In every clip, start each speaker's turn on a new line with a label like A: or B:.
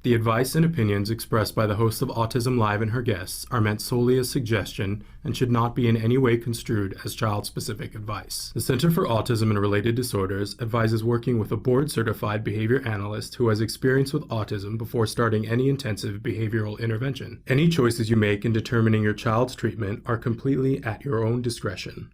A: The advice and opinions expressed by the host of Autism Live and her guests are meant solely as suggestion and should not be in any way construed as child-specific advice. The Center for Autism and Related Disorders advises working with a board-certified behavior analyst who has experience with autism before starting any intensive behavioral intervention. Any choices you make in determining your child's treatment are completely at your own discretion.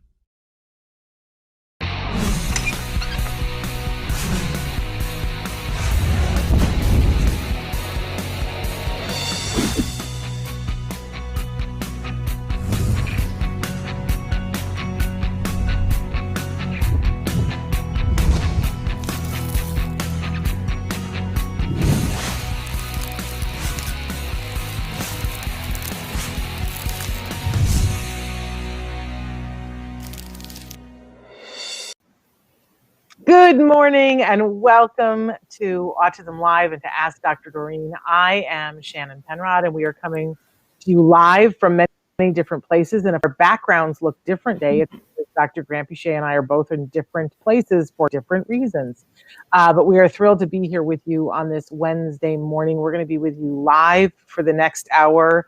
B: Good morning and welcome to Autism Live and to Ask Dr. Doreen. I am Shannon Penrod and we are coming to you live from many different places. And if our backgrounds look different today, it's because Dr. Grampuchet and I are both in different places for different reasons. But we are thrilled to be here with you on this Wednesday morning. We're going to be with you live for the next hour,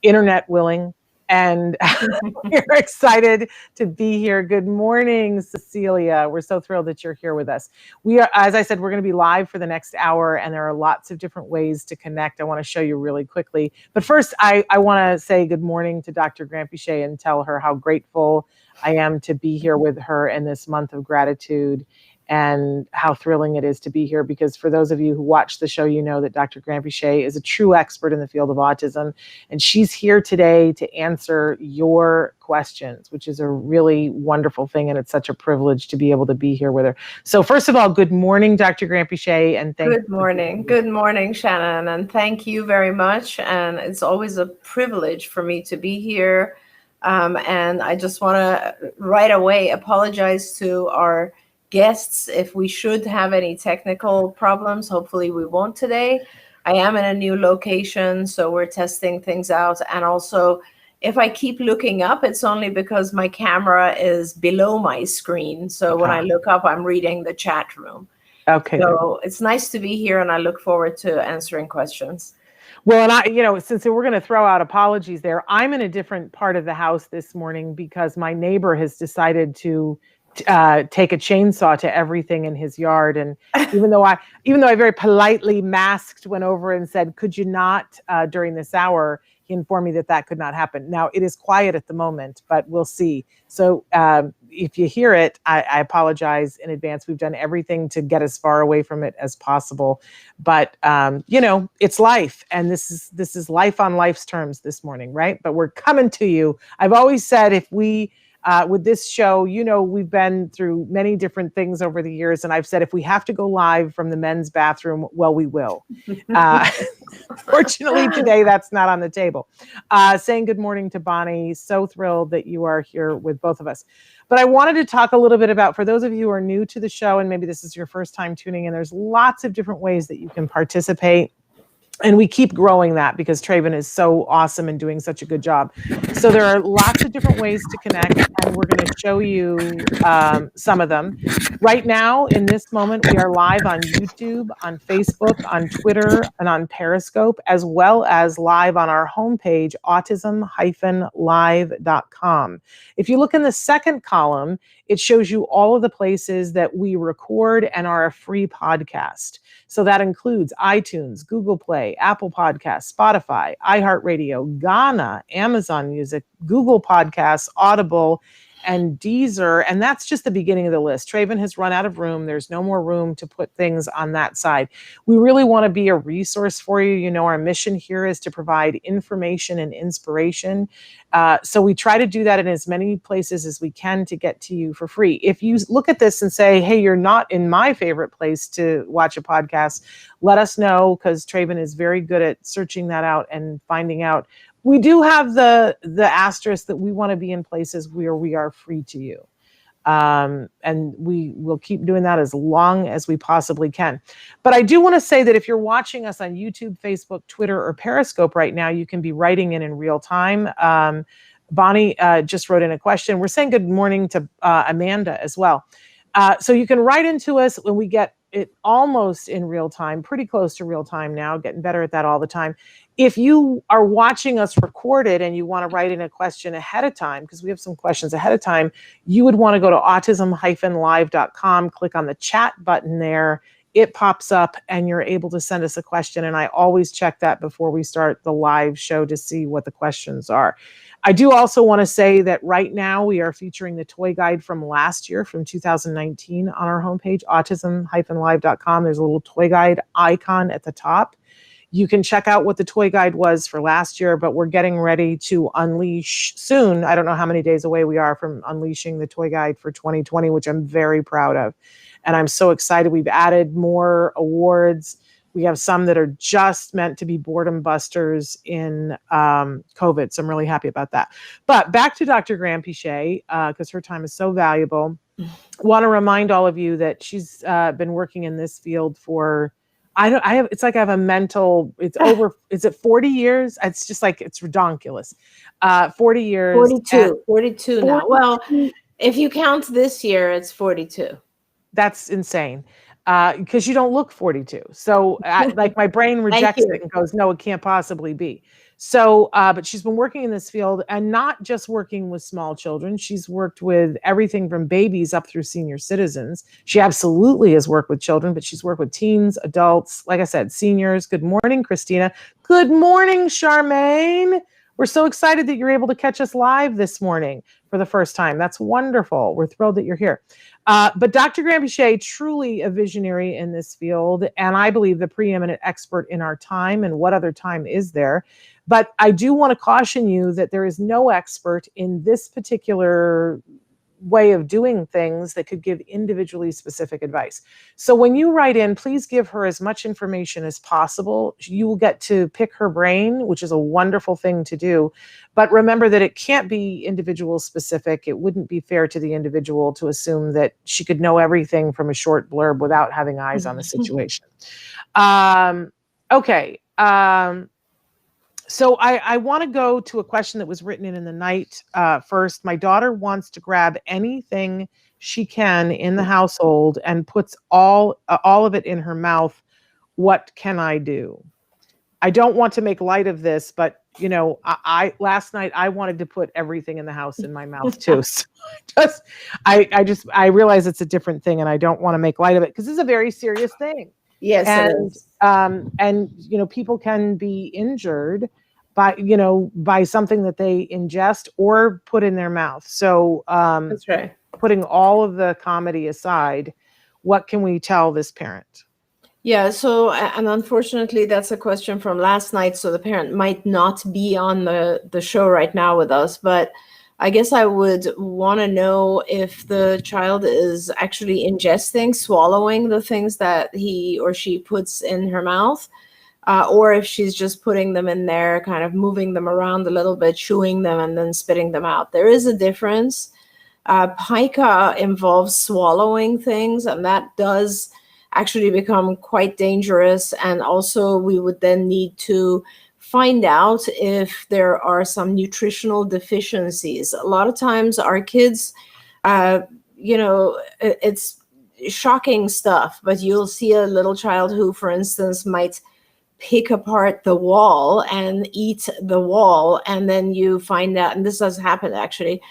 B: internet willing. And we're excited to be here. Good morning, Cecilia. We're so thrilled that you're here with us. We are, as I said, we're going to be live for the next hour, and there are lots of different ways to connect. I want to show you really quickly. But first, I want to say good morning to Dr. Grampuchet and tell her how grateful I am to be here with her in this month of gratitude, and how thrilling it is to be here, because for those of you who watch the show, you know that Dr. Grampuchet is a true expert in the field of autism, and she's here today to answer your questions, which is a really wonderful thing, and it's such a privilege to be able to be here with her. So first of all, good morning, Dr. Grampuchet, and thank you.
C: Good morning. Good morning, Shannon, and thank you very much, and it's always a privilege for me to be here, and I just want to right away apologize to our guests if we should have any technical problems. Hopefully we won't today. I am in a new location, so we're testing things out. And also, if I keep looking up, it's only because my camera is below my screen. So when I look up, I'm reading the chat room.
B: Okay.
C: So it's nice to be here, and I look forward to answering questions.
B: Well, and since we're going to throw out apologies there, I'm in a different part of the house this morning because my neighbor has decided to take a chainsaw to everything in his yard. And even though I very politely went over and said, could you not during this hour, he informed me that could not happen. Now it is quiet at the moment, but we'll see. So if you hear it, I apologize in advance. We've done everything to get as far away from it as possible, but it's life, and this is life on life's terms this morning, right? But we're coming to you. I've always said if we with this show, we've been through many different things over the years. And I've said, if we have to go live from the men's bathroom, well, we will. Fortunately, today, that's not on the table. Saying good morning to Bonnie. So thrilled that you are here with both of us. But I wanted to talk a little bit about, for those of you who are new to the show, and maybe this is your first time tuning in, there's lots of different ways that you can participate. And we keep growing that because Traven is so awesome and doing such a good job. So there are lots of different ways to connect, and we're going to show you some of them. Right now, in this moment, we are live on YouTube, on Facebook, on Twitter, and on Periscope, as well as live on our homepage, autism-live.com. If you look in the second column, it shows you all of the places that we record and are a free podcast. So that includes iTunes, Google Play, Apple Podcasts, Spotify, iHeartRadio, Ghana, Amazon Music, Google Podcasts, Audible, and Deezer. And that's just the beginning of the list. Traven has run out of room. There's no more room to put things on that side. We really want to be a resource for you. Our mission here is to provide information and inspiration. So we try to do that in as many places as we can to get to you for free. If you look at this and say, hey, you're not in my favorite place to watch a podcast, let us know, because Traven is very good at searching that out and finding out. We do have the asterisk that we want to be in places where we are free to you. And we will keep doing that as long as we possibly can. But I do want to say that if you're watching us on YouTube, Facebook, Twitter, or Periscope right now, you can be writing in real time. Bonnie just wrote in a question. We're saying good morning to Amanda as well. So you can write into us when we get it almost in real time, pretty close to real time now, getting better at that all the time. If you are watching us recorded and you want to write in a question ahead of time, because we have some questions ahead of time, you would want to go to autism-live.com, click on the chat button there. It pops up and you're able to send us a question. And I always check that before we start the live show to see what the questions are. I do also want to say that right now we are featuring the toy guide from last year, from 2019, on our homepage, autism-live.com. There's a little toy guide icon at the top. You can check out what the toy guide was for last year, but we're getting ready to unleash soon. I don't know how many days away we are from unleashing the toy guide for 2020, which I'm very proud of. And I'm so excited. We've added more awards. We have some that are just meant to be boredom busters in COVID. So I'm really happy about that. But back to Dr. Graham-Pichet, because her time is so valuable. Want to remind all of you that she's been working in this field for, it's like I have a mental, it's over, is it 40 years? It's just like, it's redonkulous. 40 years.
C: 42 now. Well, if you count this year, it's 42.
B: That's insane. Because you don't look 42. So like my brain rejects it and goes, no, it can't possibly be. So, but she's been working in this field, and not just working with small children. She's worked with everything from babies up through senior citizens. She absolutely has worked with children, but she's worked with teens, adults, like I said, seniors. Good morning, Christina. Good morning, Charmaine. We're so excited that you're able to catch us live this morning for the first time. That's wonderful. We're thrilled that you're here. But Dr. Graham-Pichet, truly a visionary in this field, and I believe the preeminent expert in our time. And what other time is there? But I do want to caution you that there is no expert in this particular way of doing things that could give individually specific advice. So when you write in, please give her as much information as possible. You will get to pick her brain, which is a wonderful thing to do. But remember that it can't be individual specific. It wouldn't be fair to the individual to assume that she could know everything from a short blurb without having eyes on the situation. Okay. So I want to go to a question that was written in the night first. My daughter wants to grab anything she can in the household and puts all of it in her mouth. What can I do? I don't want to make light of this, but you know, I last night I wanted to put everything in the house in my mouth too. So I realize it's a different thing, and I don't want to make light of it because this is a very serious thing.
C: Yes,
B: and you know, people can be injured by something that they ingest or put in their mouth. So
C: that's right.
B: Putting all of the comedy aside, what can we tell this parent?
C: Yeah, so, and unfortunately, that's a question from last night, so the parent might not be on the show right now with us, but I guess I would want to know if the child is actually ingesting, swallowing the things that he or she puts in her mouth, or if she's just putting them in there, kind of moving them around a little bit, chewing them, and then spitting them out. There is a difference. Pica involves swallowing things, and that does actually become quite dangerous. And also, we would then need to find out if there are some nutritional deficiencies. A lot of times our kids, it's shocking stuff, but you'll see a little child who, for instance, might pick apart the wall and eat the wall. And then you find out, and this has happened actually,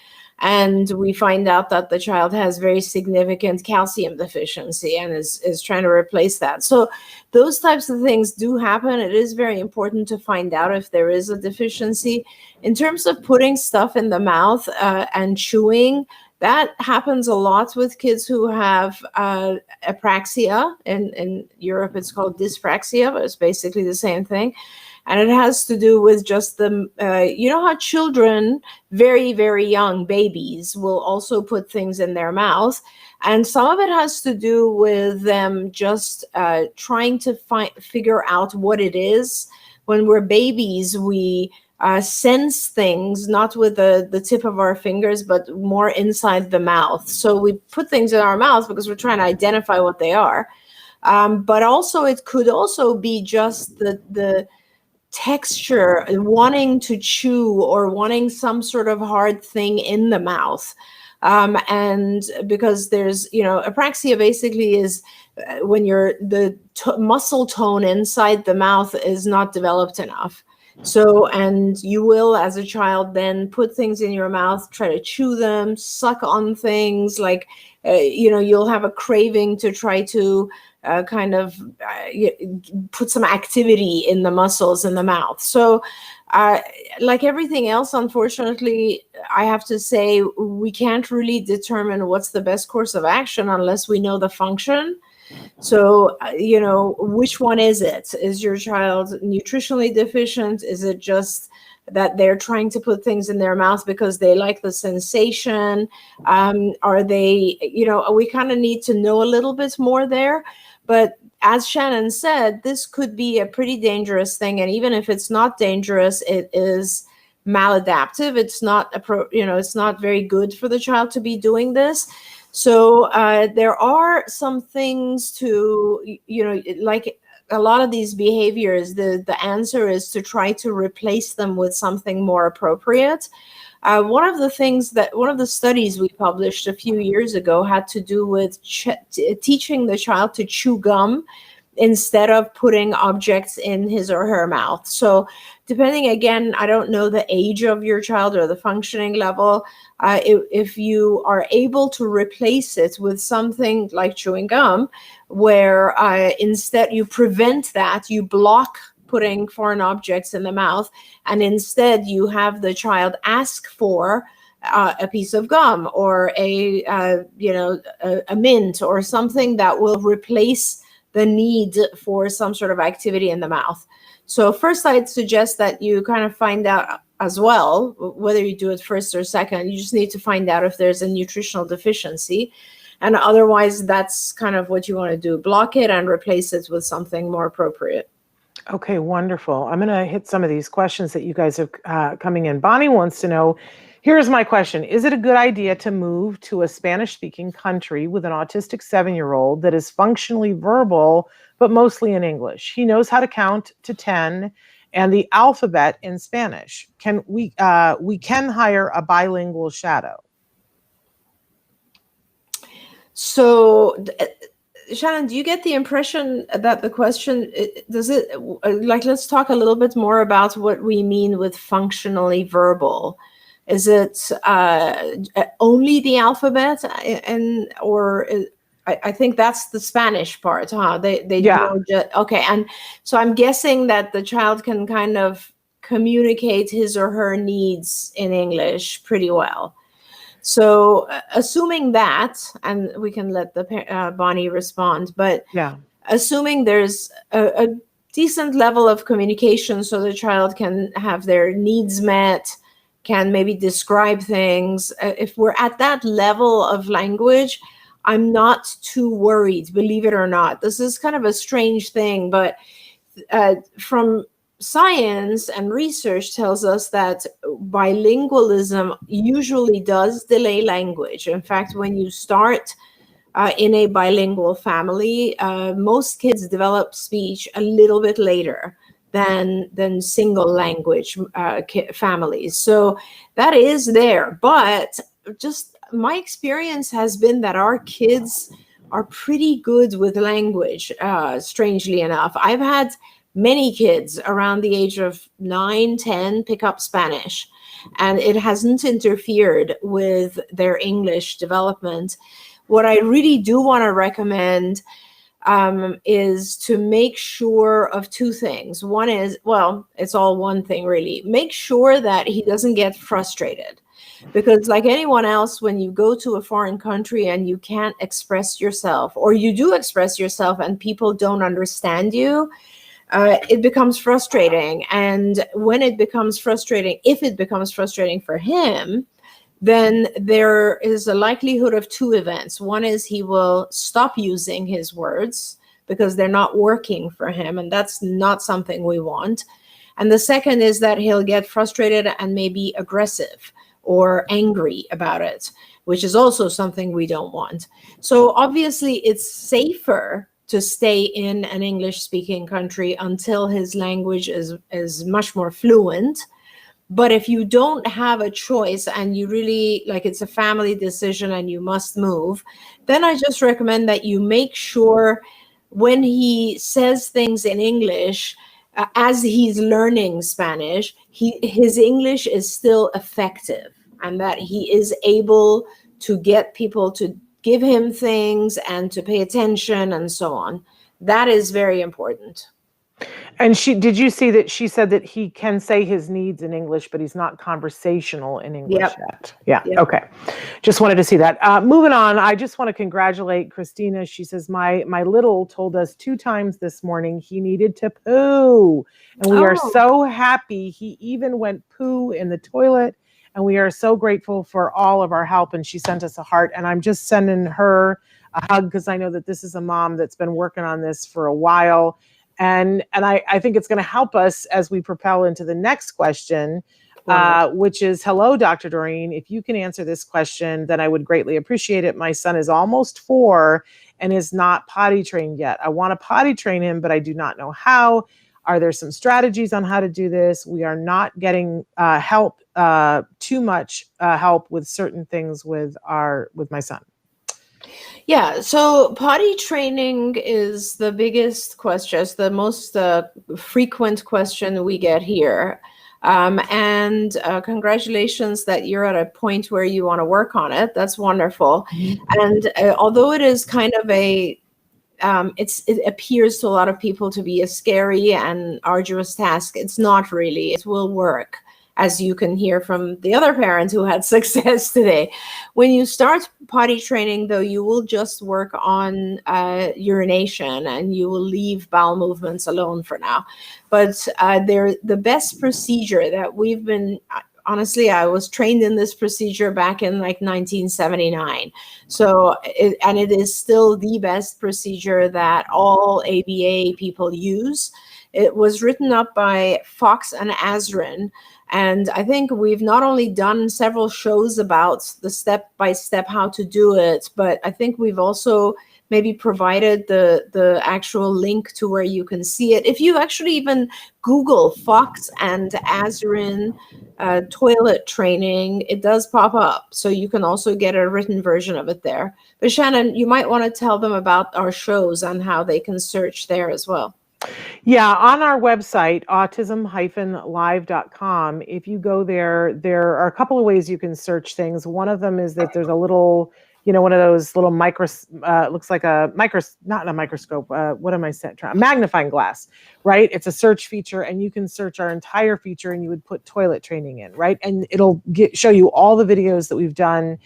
C: and we find out that the child has very significant calcium deficiency and is trying to replace that. So those types of things do happen. It is very important to find out if there is a deficiency. In terms of putting stuff in the mouth and chewing, that happens a lot with kids who have apraxia. In Europe, it's called dyspraxia, but it's basically the same thing. And it has to do with just the, you know how children, very, very young babies, will also put things in their mouth. And some of it has to do with them just trying to figure out what it is. When we're babies, we sense things, not with the tip of our fingers, but more inside the mouth. So we put things in our mouth because we're trying to identify what they are. But also, it could also be just the texture, wanting to chew or wanting some sort of hard thing in the mouth. And because there's, apraxia basically is when the muscle tone inside the mouth is not developed enough. So, and you will, as a child, then put things in your mouth, try to chew them, suck on things, like, you'll have a craving to try to put some activity in the muscles in the mouth. So, like everything else, unfortunately, I have to say, we can't really determine what's the best course of action unless we know the function. So, which one is it? Is your child nutritionally deficient? Is it just that they're trying to put things in their mouth because they like the sensation? Are they, we kind of need to know a little bit more there. But as Shannon said, this could be a pretty dangerous thing. And even if it's not dangerous, it is maladaptive. It's not, it's not very good for the child to be doing this. So there are some things to, like a lot of these behaviors, the answer is to try to replace them with something more appropriate. One of the studies we published a few years ago had to do with teaching the child to chew gum instead of putting objects in his or her mouth. So depending, again, I don't know the age of your child or the functioning level, if you are able to replace it with something like chewing gum, where instead you prevent that, you block putting foreign objects in the mouth, and instead you have the child ask for a piece of gum or a mint or something that will replace the need for some sort of activity in the mouth. So first, I'd suggest that you kind of find out as well, whether you do it first or second, you just need to find out if there's a nutritional deficiency. And otherwise, that's kind of what you want to do. Block it and replace it with something more appropriate.
B: Okay, wonderful. I'm going to hit some of these questions that you guys are coming in. Bonnie wants to know, here's my question. Is it a good idea to move to a Spanish-speaking country with an autistic 7-year-old that is functionally verbal, but mostly in English? He knows how to count to 10 and the alphabet in Spanish. We can hire a bilingual shadow.
C: So, Shannon, do you get the impression that the question, let's talk a little bit more about what we mean with functionally verbal. Is it only the alphabet, I think that's the Spanish part, huh? Okay, and so I'm guessing that the child can kind of communicate his or her needs in English pretty well. So assuming that, and we can let the Bonnie respond, but assuming there's a decent level of communication so the child can have their needs met, can maybe describe things. If we're at that level of language, I'm not too worried, believe it or not. This is kind of a strange thing, but from science and research tells us that bilingualism usually does delay language. In fact, when you start in a bilingual family, most kids develop speech a little bit later than single language families. So that is there. But just my experience has been that our kids are pretty good with language, strangely enough. I've had many kids around the age of 9, 10 pick up Spanish, and it hasn't interfered with their English development. What I really do want to recommend is to make sure of two things. One is, well, it's all one thing really. Make sure that he doesn't get frustrated. Because like anyone else, when you go to a foreign country and you can't express yourself, or you do express yourself and people don't understand you, it becomes frustrating. And when it becomes frustrating, if it becomes frustrating for him, then there is a likelihood of two events. One is he will stop using his words because they're not working for him, and that's not something we want. And the second is that he'll get frustrated and maybe aggressive or angry about it, which is also something we don't want. So obviously it's safer to stay in an English-speaking country until his language is much more fluent. But if you don't have a choice and you really like it's a family decision and you must move, then I just recommend that you make sure when he says things in English, as he's learning Spanish, his English is still effective and that he is able to get people to give him things and to pay attention and so on. That is very important.
B: And did you see that she said that he can say his needs in English, but he's not conversational in English
C: Yep.
B: yet? Yeah.
C: Yep.
B: Okay. Just wanted to see that. Moving on, I just want to congratulate Christina. She says, my little told us 2 times this morning he needed to poo. And we are so happy. He even went poo in the toilet. And we are so grateful for all of our help. And she sent us a heart. And I'm just sending her a hug because I know that this is a mom that's been working on this for a while. And I think it's going to help us as we propel into the next question, which is, hello, Dr. Doreen. If you can answer this question, then I would greatly appreciate it. My son is almost 4 and is not potty trained yet. I want to potty train him, but I do not know how. Are there some strategies on how to do this? We are not getting help, too much help with certain things with my son.
C: Yeah, so potty training is the biggest question, it's the most frequent question we get here. And congratulations that you're at a point where you want to work on it. That's wonderful. Mm-hmm. And although it is kind of it appears to a lot of people to be a scary and arduous task, it's not really. It will work, as you can hear from the other parents who had success today. When you start potty training, though, you will just work on urination and you will leave bowel movements alone for now. But the best procedure that we've been, honestly, I was trained in this procedure back in like 1979. So, it is still the best procedure that all ABA people use. It was written up by Fox and Azrin. And I think we've not only done several shows about the step-by-step how to do it, but I think we've also maybe provided the actual link to where you can see it. If you actually even Google Fox and Azrin toilet training, it does pop up. So you can also get a written version of it there. But Shannon, you might want to tell them about our shows and how they can search there as well.
B: Yeah, on our website, autism-live.com, if you go there are a couple of ways you can search things. One of them is that there's a little, one of those little looks like not a microscope. What am I saying? A magnifying glass, right? It's a search feature and you can search our entire feature and you would put toilet training in, right? And it'll show you all the videos that we've done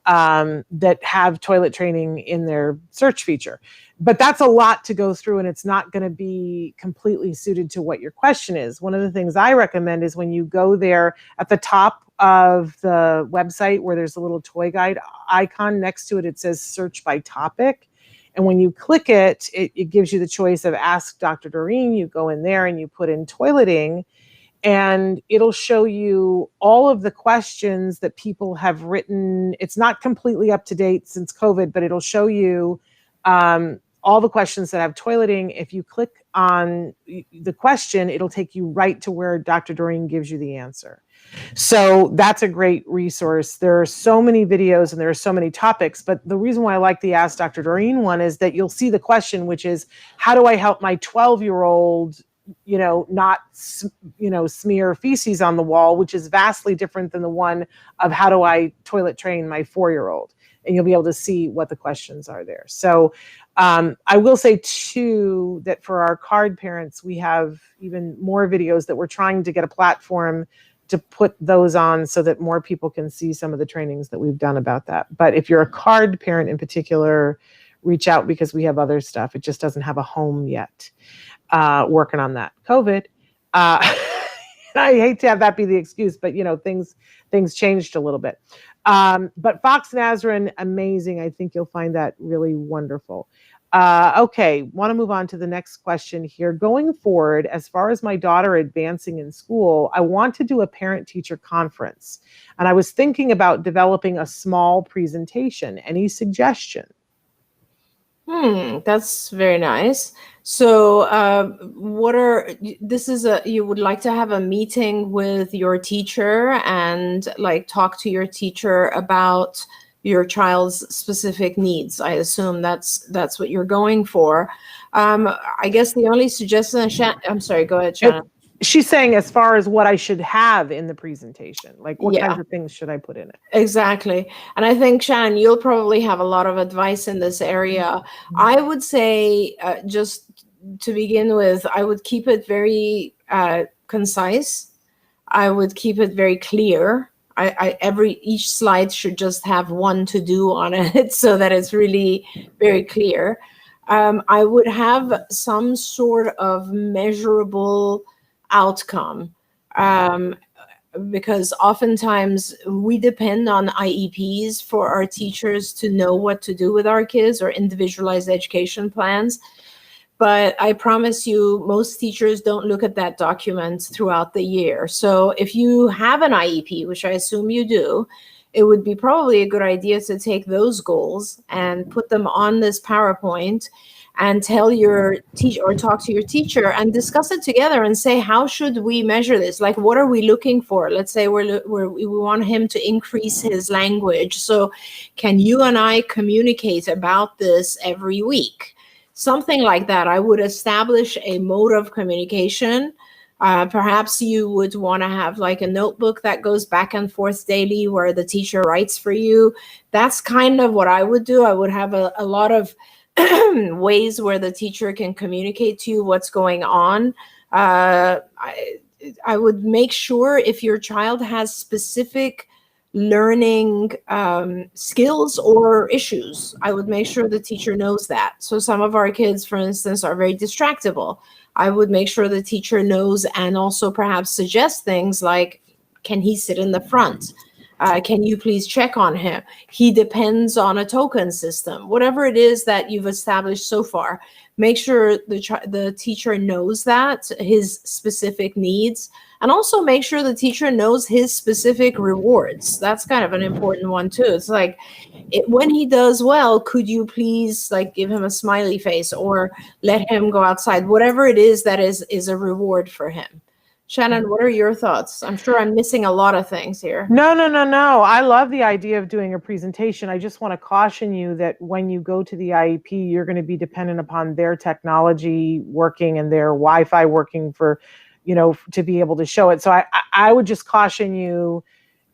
B: that have toilet training in their search feature. But that's a lot to go through and it's not going to be completely suited to what your question is. One of the things I recommend is when you go there at the top of the website where there's a little toy guide icon next to it, it says search by topic. And when you click it, it gives you the choice of Ask Dr. Doreen. You go in there and you put in toileting. And it'll show you all of the questions that people have written. It's not completely up to date since COVID, but it'll show you all the questions that have toileting. If you click on the question, it'll take you right to where Dr. Doreen gives you the answer. So that's a great resource. There are so many videos and there are so many topics, but the reason why I like the Ask Dr. Doreen one is that you'll see the question, which is, how do I help my 12-year-old not, smear feces on the wall, which is vastly different than the one of how do I toilet train my 4-year-old? And you'll be able to see what the questions are there. So I will say too, that for our card parents, we have even more videos that we're trying to get a platform to put those on so that more people can see some of the trainings that we've done about that. But if you're a card parent in particular, reach out because we have other stuff. It just doesn't have a home yet. Working on that. COVID. I hate to have that be the excuse, but things changed a little bit. But Fox Nazarene, amazing. I think you'll find that really wonderful. Okay, want to move on to the next question here. Going forward, as far as my daughter advancing in school, I want to do a parent-teacher conference. And I was thinking about developing a small presentation. Any suggestion?
C: That's very nice. So, you would like to have a meeting with your teacher and like talk to your teacher about your child's specific needs. I assume that's what you're going for. I guess the only suggestion, I'm sorry, go ahead, Shannon.
B: She's saying as far as what I should have in the presentation, like what
C: Yeah.
B: kinds of things should I put in it?
C: Exactly. And I think, Shannon, you'll probably have a lot of advice in this area. I would say, just to begin with, I would keep it very concise. I would keep it very clear. Each slide should just have one to do on it so that it's really very clear. I would have some sort of measurable outcome. Because oftentimes we depend on IEPs for our teachers to know what to do with our kids, or individualized education plans. But I promise you, most teachers don't look at that document throughout the year. So if you have an IEP, which I assume you do, it would be probably a good idea to take those goals and put them on this PowerPoint and tell your teacher, or talk to your teacher and discuss it together and say, how should we measure this? Like, what are we looking for? Let's say we want him to increase his language. So can you and I communicate about this every week? Something like that. I would establish a mode of communication. Perhaps you would want to have like a notebook that goes back and forth daily where the teacher writes for you. That's kind of what I would do. I would have a lot of ways where the teacher can communicate to you what's going on. I would make sure if your child has specific learning skills or issues, I would make sure the teacher knows that. So some of our kids, for instance, are very distractible. I would make sure the teacher knows, and also perhaps suggest things like, can he sit in the front? Can you please check on him? He depends on a token system. Whatever it is that you've established so far, make sure the teacher knows that, his specific needs, and also make sure the teacher knows his specific rewards. That's kind of an important one too. It's like, when he does well, could you please like give him a smiley face or let him go outside? Whatever it is that is a reward for him. Shannon, what are your thoughts? I'm sure I'm missing a lot of things here.
B: No. I love the idea of doing a presentation. I just want to caution you that when you go to the IEP, you're going to be dependent upon their technology working and their Wi-Fi working for, to be able to show it. So I would just caution you,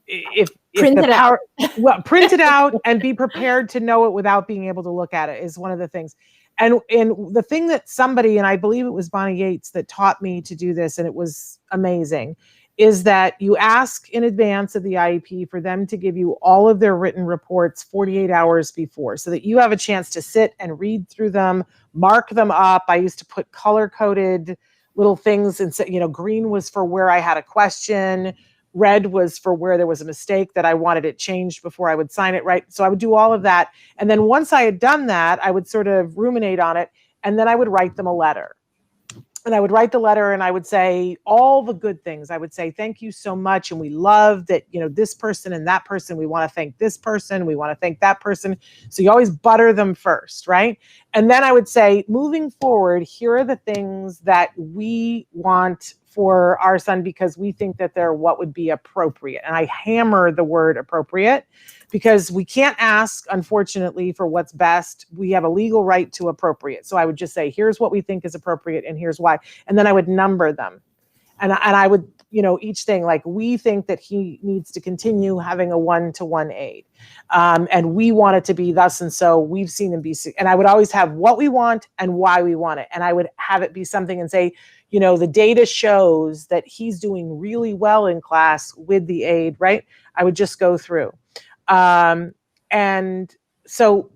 B: if
C: print it out.
B: Well, print it out and be prepared to know it without being able to look at it is one of the things. And the thing that somebody, and I believe it was Bonnie Yates that taught me to do this, and it was amazing, is that you ask in advance of the IEP for them to give you all of their written reports 48 hours before, so that you have a chance to sit and read through them, mark them up. I used to put color-coded little things, and say, green was for where I had a question, red was for where there was a mistake that I wanted it changed before I would sign it, right? So I would do all of that. And then once I had done that, I would sort of ruminate on it. And then I would write them a letter. And I would write the letter and I would say all the good things. I would say, thank you so much. And we love that, this person and that person. We want to thank this person. We want to thank that person. So you always butter them first, right? And then I would say, moving forward, here are the things that we want for our son because we think that they're what would be appropriate. And I hammer the word appropriate because we can't ask, unfortunately, for what's best. We have a legal right to appropriate. So I would just say, here's what we think is appropriate and here's why. And then I would number them. And I would, each thing, like, we think that he needs to continue having a 1-to-1 aid. And we want it to be thus and so. We've seen him be, and I would always have what we want and why we want it. And I would have it be something and say, the data shows that he's doing really well in class with the aid, right? I would just go through. And so,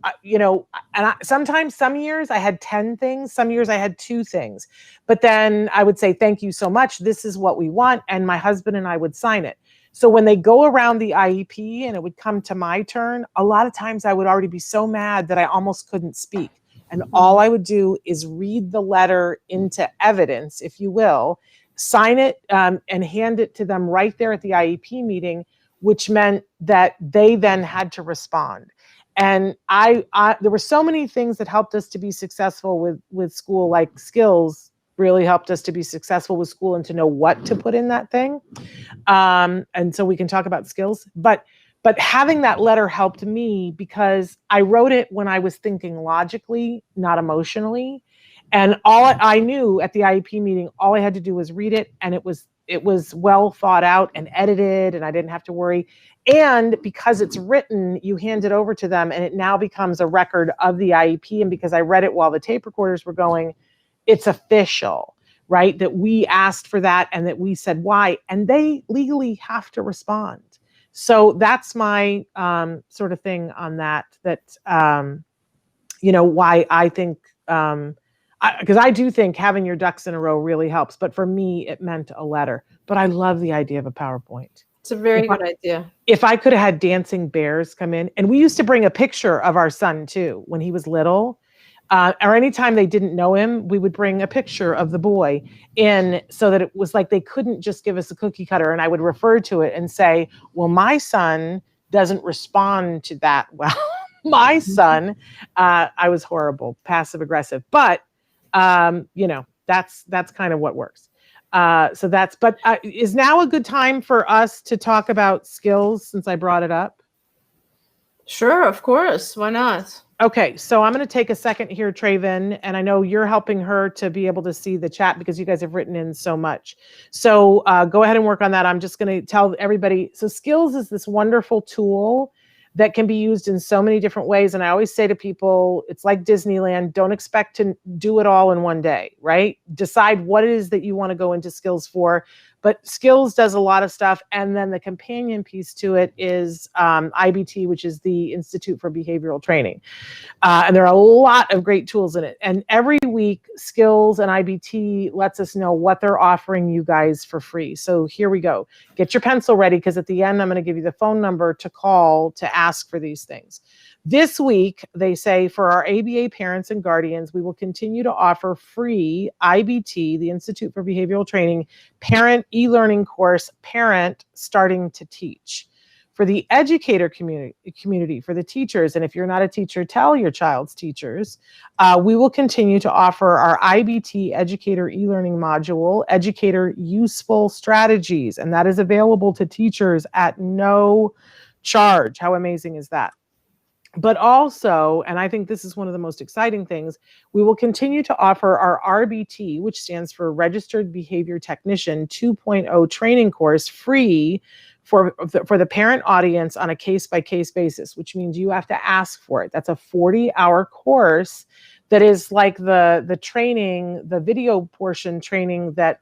B: sometimes some years I had 10 things, some years I had 2 things, but then I would say, thank you so much. This is what we want. And my husband and I would sign it. So when they go around the IEP and it would come to my turn, a lot of times I would already be so mad that I almost couldn't speak. And all I would do is read the letter into evidence, if you will, sign it and hand it to them right there at the IEP meeting, which meant that they then had to respond. And there were so many things that helped us to be successful with school, like skills really helped us to be successful with school and to know what to put in that thing. And so we can talk about skills, but having that letter helped me because I wrote it when I was thinking logically, not emotionally. And all I knew at the IEP meeting, all I had to do was read it, and it was well thought out and edited, and I didn't have to worry. And because it's written, you hand it over to them, and it now becomes a record of the IEP. And because I read it while the tape recorders were going, it's official, right? That we asked for that and that we said why, and they legally have to respond. So that's my sort of thing on that, why I think, because I do think having your ducks in a row really helps. But for me, it meant a letter. But I love the idea of a PowerPoint.
C: It's a very good idea.
B: If I could have had dancing bears come in, and we used to bring a picture of our son too when he was little, or anytime they didn't know him, we would bring a picture of the boy in so that it was like they couldn't just give us a cookie cutter. And I would refer to it and say, well, my son doesn't respond to that well. My son, I was horrible, passive aggressive, but that's kind of what works. Is now a good time for us to talk about skills since I brought it up?
C: Sure, of course. Why not?
B: Okay, so I'm going to take a second here, Traven, and I know you're helping her to be able to see the chat because you guys have written in so much. So go ahead and work on that. I'm just going to tell everybody. So skills is this wonderful tool that can be used in so many different ways. And I always say to people, it's like Disneyland. Don't expect to do it all in one day, right? Decide what it is that you want to go into skills for. But skills does a lot of stuff. And then the companion piece to it is IBT, which is the Institute for Behavioral Training. And there are a lot of great tools in it. And every week, Skills and IBT lets us know what they're offering you guys for free. So here we go. Get your pencil ready, because at the end, I'm going to give you the phone number to call to ask for these things. This week, they say, for our ABA parents and guardians, we will continue to offer free IBT, the Institute for Behavioral Training, parent e-learning course, Parent Starting to Teach. For the educator community, for the teachers, and if you're not a teacher, tell your child's teachers, we will continue to offer our IBT educator e-learning module, Educator Useful Strategies, and that is available to teachers at no charge. How amazing is that? But also, and I think this is one of the most exciting things, we will continue to offer our RBT, which stands for Registered Behavior Technician 2.0 training course, free for the parent audience on a case-by-case basis, which means you have to ask for it. That's a 40-hour course that is like the training, the video portion training that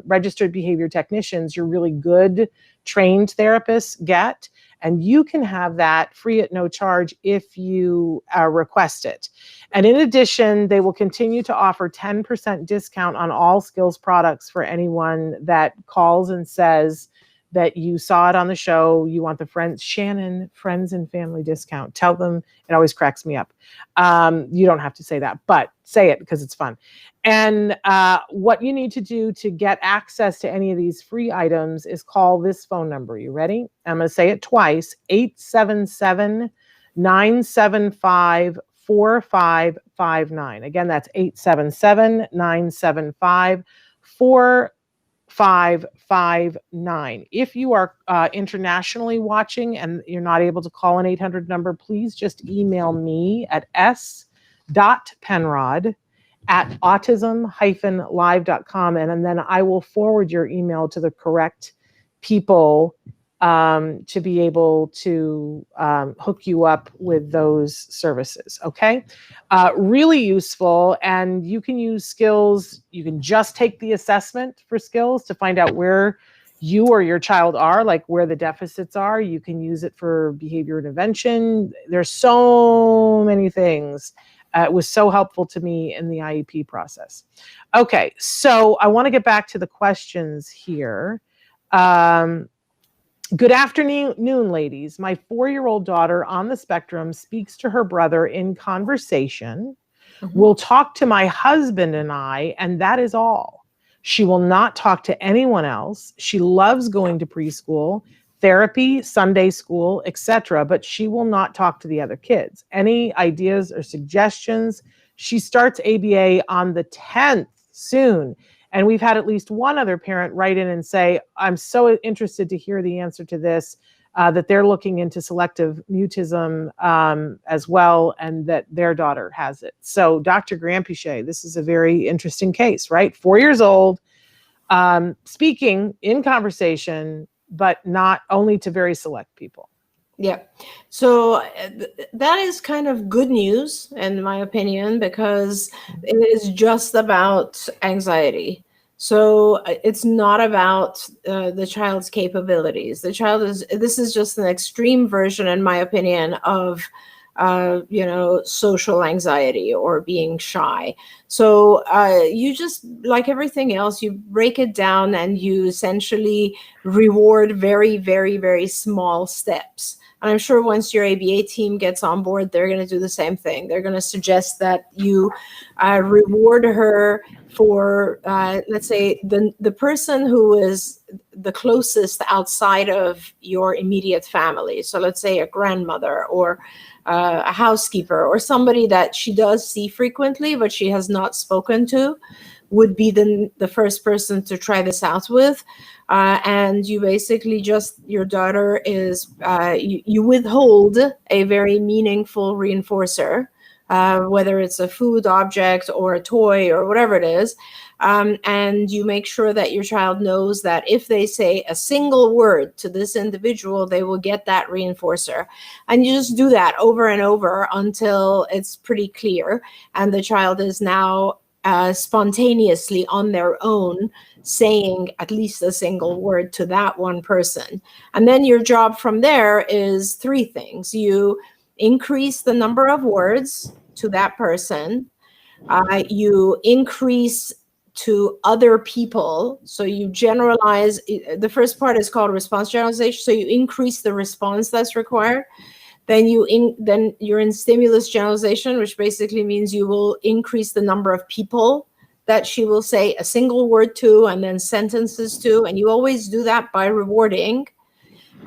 B: registered behavior technicians, your really good trained therapists get. And you can have that free at no charge if you request it. And in addition, they will continue to offer 10% discount on all skills products for anyone that calls and says that you saw it on the show, you want the friends and family discount. Tell them, it always cracks me up. You don't have to say that, but say it because it's fun. And what you need to do to get access to any of these free items is call this phone number. You ready? I'm going to say it twice, 877-975-4559. Again, that's 877-975-4559. If you are internationally watching and you're not able to call an 800 number, please just email me at s.penrod@autism-live.com, and then I will forward your email to the correct people to be able to hook you up with those services. Okay. Really useful. And you can use skills. You can just take the assessment for skills to find out where you or your child are, like where the deficits are. You can use it for behavior intervention. There's so many things. It was so helpful to me in the IEP process. Okay. So I want to get back to the questions here. Good afternoon, ladies. My 4-year-old daughter on the spectrum speaks to her brother in conversation, will talk to my husband and I, and that is all. She will not talk to anyone else. She loves going to preschool, therapy, Sunday school, etc., but she will not talk to the other kids. Any ideas or suggestions? She starts ABA on the 10th soon. And we've had at least one other parent write in and say, I'm so interested to hear the answer to this, that they're looking into selective mutism as well, and that their daughter has it. So Dr. Granpeesheh, this is a very interesting case, right? 4 years old, speaking in conversation, but not only to very select people.
C: Yeah. So that is kind of good news, in my opinion, because it is just about anxiety. So it's not about the child's capabilities. This is just an extreme version, in my opinion, of social anxiety or being shy. So you just, like everything else, you break it down and you essentially reward very, very, very small steps. And I'm sure once your ABA team gets on board, they're going to do the same thing. They're going to suggest that you reward her for, let's say, the person who is the closest outside of your immediate family. So let's say a grandmother or a housekeeper or somebody that she does see frequently, but she has not spoken to, would be the first person to try this out with. And you basically your daughter is, you withhold a very meaningful reinforcer, whether it's a food object or a toy or whatever it is. And you make sure that your child knows that if they say a single word to this individual, they will get that reinforcer. And you just do that over and over until it's pretty clear. And the child is now spontaneously on their own saying at least a single word to that one person. And then your job from there is three things. You increase the number of words to that person. You increase to other people. So you generalize. The first part is called response generalization. So you increase the response that's required. Then you're in stimulus generalization, which basically means you will increase the number of people that she will say a single word to and then sentences to. And you always do that by rewarding.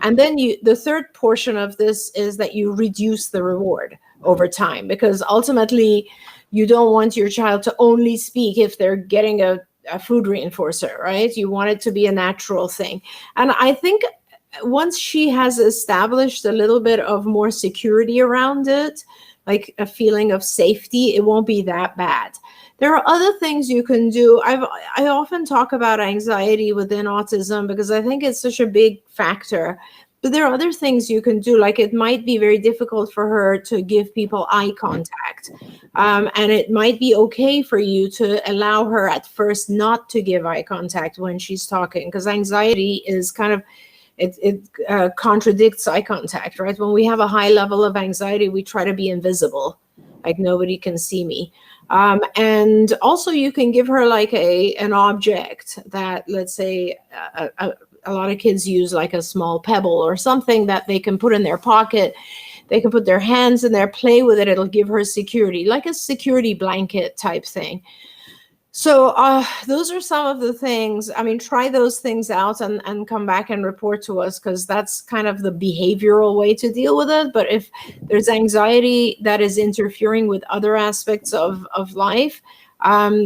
C: And then the third portion of this is that you reduce the reward over time, because ultimately you don't want your child to only speak if they're getting a food reinforcer, right? You want it to be a natural thing. And I think once she has established a little bit of more security around it, like a feeling of safety, it won't be that bad. There are other things you can do. I often talk about anxiety within autism because I think it's such a big factor. But there are other things you can do, like it might be very difficult for her to give people eye contact. And it might be okay for you to allow her at first not to give eye contact when she's talking, because anxiety is kind of, it contradicts eye contact, right? When we have a high level of anxiety, we try to be invisible, like nobody can see me. And also you can give her like an object that, let's say, a lot of kids use like a small pebble or something that they can put in their pocket. They can put their hands in there, play with it. It'll give her security, like a security blanket type thing. So those are some of the things. I mean, try those things out and come back and report to us, because that's kind of the behavioral way to deal with it. But if there's anxiety that is interfering with other aspects of life,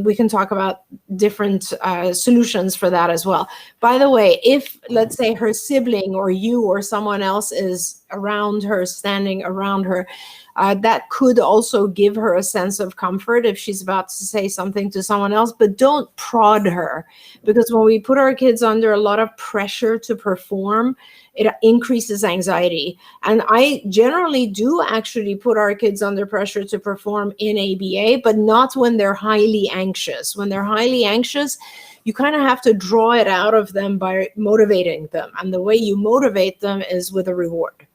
C: we can talk about different solutions for that as well. By the way, if, let's say, her sibling or you or someone else is around her, standing around her, that could also give her a sense of comfort if she's about to say something to someone else. But don't prod her, because when we put our kids under a lot of pressure to perform, it increases anxiety. And I generally do actually put our kids under pressure to perform in ABA, but not when they're highly anxious. When they're highly anxious, you kind of have to draw it out of them by motivating them. And the way you motivate them is with a reward.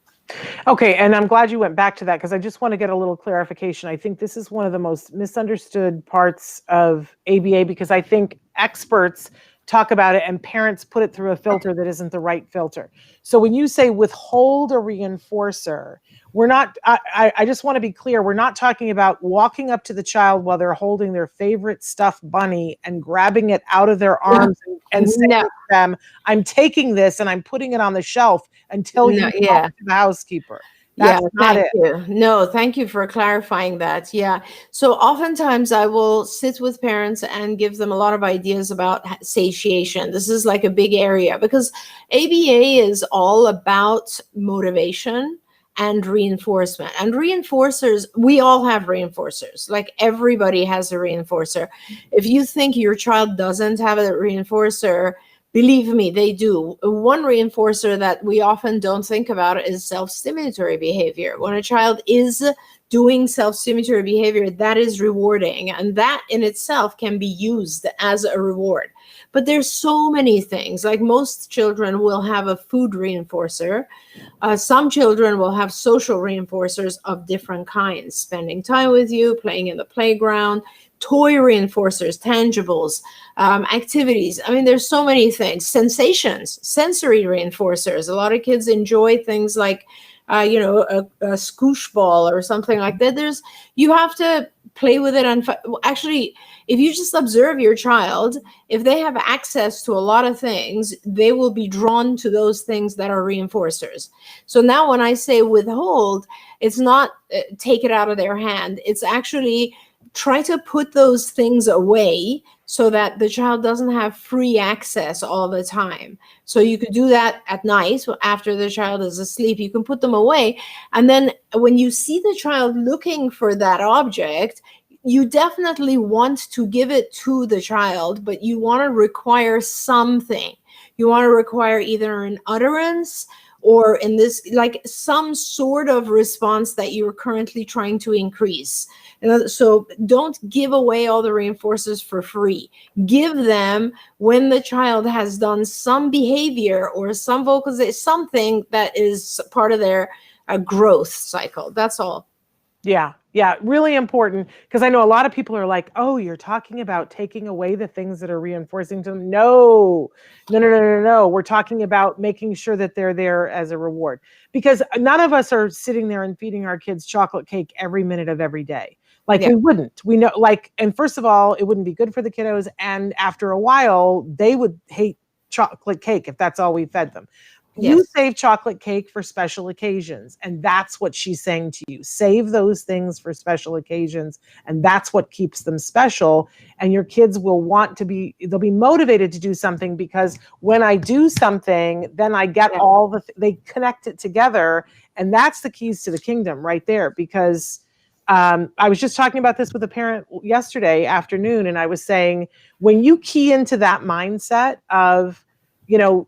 B: Okay, and I'm glad you went back to that, because I just want to get a little clarification. I think this is one of the most misunderstood parts of ABA, because I think experts talk about it and parents put it through a filter that isn't the right filter. So when you say withhold a reinforcer, we're not, I just want to be clear, we're not talking about walking up to the child while they're holding their favorite stuffed bunny and grabbing it out of their arms and saying to them, I'm taking this and I'm putting it on the shelf. until you
C: No,
B: talk
C: yeah.
B: to the housekeeper.
C: Yeah,
B: That's not
C: thank
B: it.
C: you. No, thank you for clarifying that. Yeah. So oftentimes I will sit with parents and give them a lot of ideas about satiation. This is like a big area because ABA is all about motivation and reinforcement. And reinforcers, we all have reinforcers. Like everybody has a reinforcer. If you think your child doesn't have a reinforcer, believe me, they do. One reinforcer that we often don't think about is self-stimulatory behavior. When a child is doing self-stimulatory behavior, that is rewarding, and that in itself can be used as a reward. But there's so many things. Like most children will have a food reinforcer. Some children will have social reinforcers of different kinds, spending time with you, playing in the playground, toy reinforcers, tangibles, activities. I mean, there's so many things. Sensations, sensory reinforcers. A lot of kids enjoy things like, a scoosh ball or something like that. You have to play with it. And actually, if you just observe your child, if they have access to a lot of things, they will be drawn to those things that are reinforcers. So now when I say withhold, it's not take it out of their hand. It's actually try to put those things away so that the child doesn't have free access all the time. So you could do that at night after the child is asleep. You can put them away. And then when you see the child looking for that object, you definitely want to give it to the child, but you want to require something. You want to require either an utterance or in this, like some sort of response that you're currently trying to increase. So don't give away all the reinforcers for free. Give them when the child has done some behavior or some vocalization, something that is part of their growth cycle. That's all.
B: Yeah. Yeah. Really important. Because I know a lot of people are like, oh, you're talking about taking away the things that are reinforcing to them. No. We're talking about making sure that they're there as a reward. Because none of us are sitting there and feeding our kids chocolate cake every minute of every day. Like we wouldn't. We know, like, and first of all, it wouldn't be good for the kiddos. And after a while, they would hate chocolate cake if that's all we fed them. You save chocolate cake for special occasions. And that's what she's saying to you. Save those things for special occasions. And that's what keeps them special. And your kids will want to be, they'll be motivated to do something because when I do something, then I get all they connect it together. And that's the keys to the kingdom right there. Because I was just talking about this with a parent yesterday afternoon. And I was saying, when you key into that mindset of,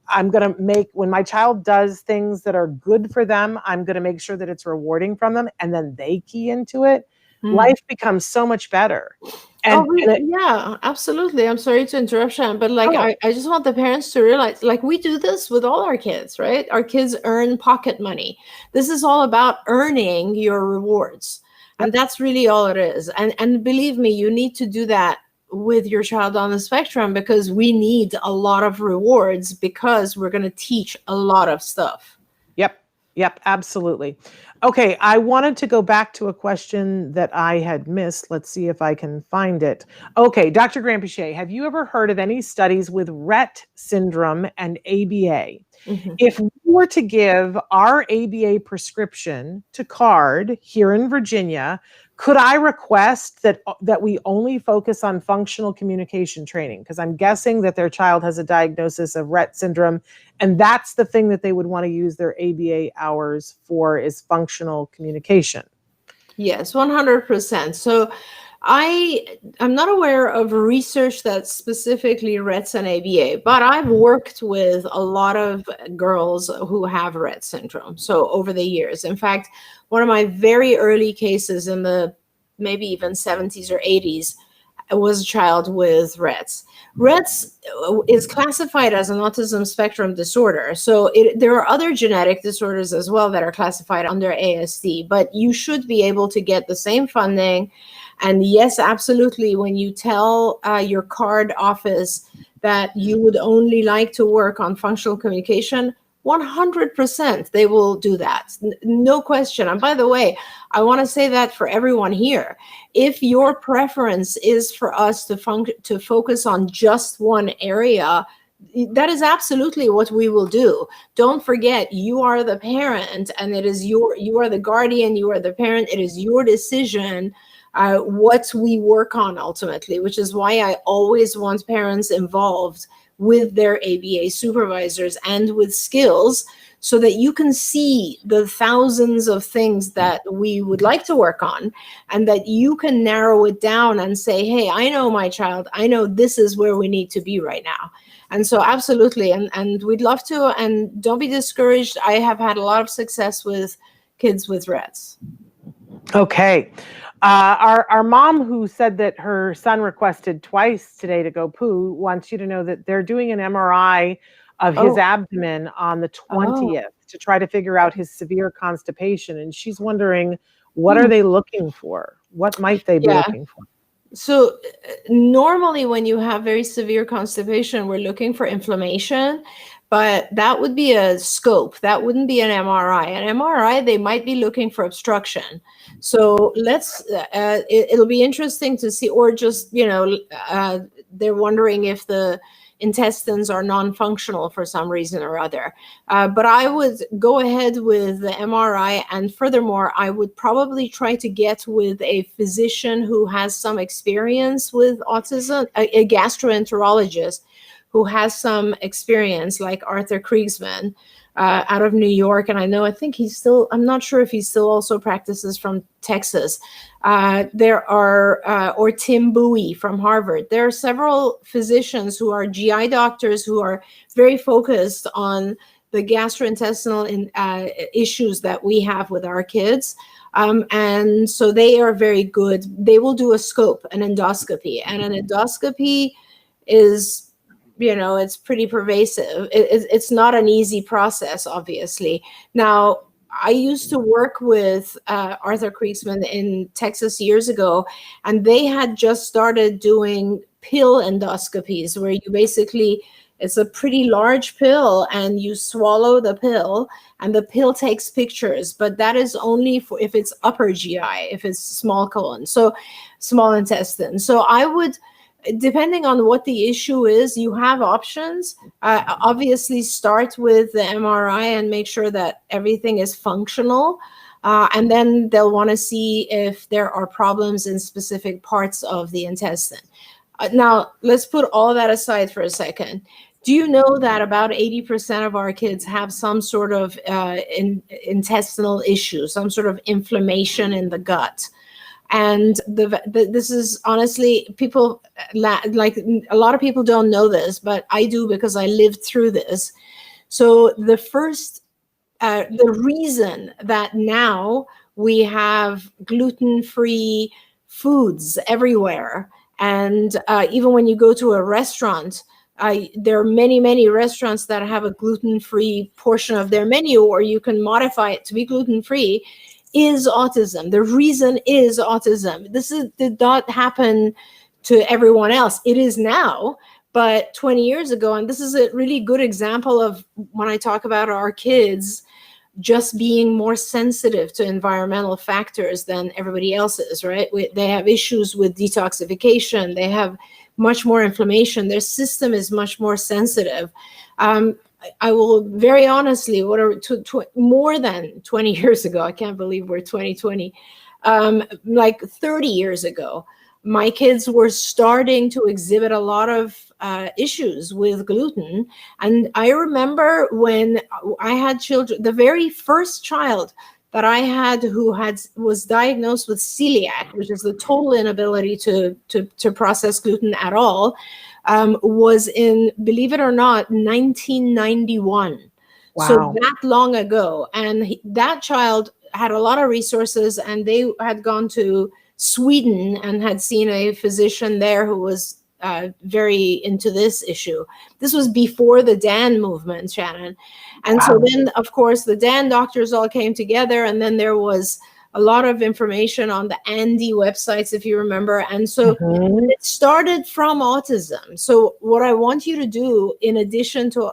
B: I'm going to make, when my child does things that are good for them, I'm going to make sure that it's rewarding from them. And then they key into it. Life becomes so much better. And,
C: yeah, absolutely. I'm sorry to interrupt, Shan, but I just want the parents to realize, like, we do this with all our kids, right? Our kids earn pocket money. This is all about earning your rewards. And that's really all it is. And believe me, you need to do that with your child on the spectrum because we need a lot of rewards because we're going to teach a lot of stuff.
B: Yep, absolutely. Okay, I wanted to go back to a question that I had missed. Let's see if I can find it. Okay, Dr. Granpeesheh, have you ever heard of any studies with Rett syndrome and ABA? Mm-hmm. If we were to give our ABA prescription to CARD here in Virginia, could I request that we only focus on functional communication training? Because I'm guessing that their child has a diagnosis of Rett syndrome, and that's the thing that they would want to use their ABA hours for is functional communication.
C: Yes, 100%. So I'm not aware of research that specifically Rett's and ABA, but I've worked with a lot of girls who have Rett syndrome. So over the years, in fact, one of my very early cases in the maybe even 70s or 80s was a child with Rett's. Rett's is classified as an autism spectrum disorder. So there are other genetic disorders as well that are classified under ASD, but you should be able to get the same funding. And yes, absolutely, when you tell your CARD office that you would only like to work on functional communication, 100% they will do that. No question. And by the way, I want to say that for everyone here. If your preference is for us to focus on just one area, that is absolutely what we will do. Don't forget, you are the parent, and you are the guardian, you are the parent. It is your decision what we work on ultimately, which is why I always want parents involved with their ABA supervisors and with skills, so that you can see the thousands of things that we would like to work on, and that you can narrow it down and say, hey, I know my child, I know this is where we need to be right now. And so absolutely, and we'd love to, and don't be discouraged. I have had a lot of success with kids with Rett's.
B: Okay. Our mom, who said that her son requested twice today to go poo, wants you to know that they're doing an MRI of his abdomen on the 20th to try to figure out his severe constipation. And she's wondering, what are they looking for? What might they be looking for?
C: So normally when you have very severe constipation, we're looking for inflammation, but that would be a scope. That wouldn't be an MRI. An MRI, they might be looking for obstruction. So it'll be interesting to see, or just, they're wondering if the intestines are non-functional for some reason or other. But I would go ahead with the MRI. And furthermore, I would probably try to get with a physician who has some experience with autism, a gastroenterologist who has some experience, like Arthur Kriegsman out of New York. And I'm not sure if he still also practices from Texas. Or Tim Bowie from Harvard. There are several physicians who are GI doctors who are very focused on the gastrointestinal issues that we have with our kids. And so they are very good. They will do a scope, an endoscopy, and an endoscopy is, it's pretty pervasive. It's not an easy process, obviously. Now, I used to work with Arthur Kriegsman in Texas years ago, and they had just started doing pill endoscopies, where you basically, it's a pretty large pill and you swallow the pill and the pill takes pictures, but that is only for if it's upper GI, if it's small colon, so small intestine. So I would, depending on what the issue is, you have options. Obviously, start with the MRI and make sure that everything is functional. And then they'll want to see if there are problems in specific parts of the intestine. Now, let's put all that aside for a second. Do you know that about 80% of our kids have some sort of intestinal issue, some sort of inflammation in the gut? And this is honestly, people, like a lot of people don't know this, but I do because I lived through this. So the reason that now we have gluten-free foods everywhere, and even when you go to a restaurant, there are many, many restaurants that have a gluten-free portion of their menu, or you can modify it to be gluten-free, is autism. The reason is autism. Did not happen to everyone else. It is now, but 20 years ago, and this is a really good example of when I talk about our kids just being more sensitive to environmental factors than everybody else is, right? They have issues with detoxification. They have much more inflammation. Their system is much more sensitive. I will very honestly, more than 20 years ago, I can't believe we're 2020, like 30 years ago, my kids were starting to exhibit a lot of issues with gluten. And I remember when I had children, the very first child that I had who was diagnosed with celiac, which is the total inability to process gluten at all, was in, believe it or not, 1991.
B: Wow.
C: So that long ago. And that child had a lot of resources, and they had gone to Sweden and had seen a physician there who was very into this issue. This was before the DAN movement, Shannon. And
B: wow.
C: So then, of course, the DAN doctors all came together, and then there was a lot of information on the Andy websites, if you remember. And so it started from autism. So what I want you to do, in addition to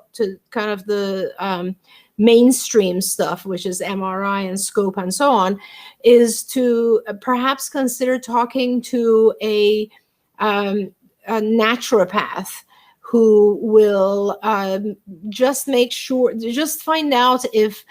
C: kind of the mainstream stuff, which is MRI and scope and so on, is to perhaps consider talking to a naturopath who will just make sure, just find out if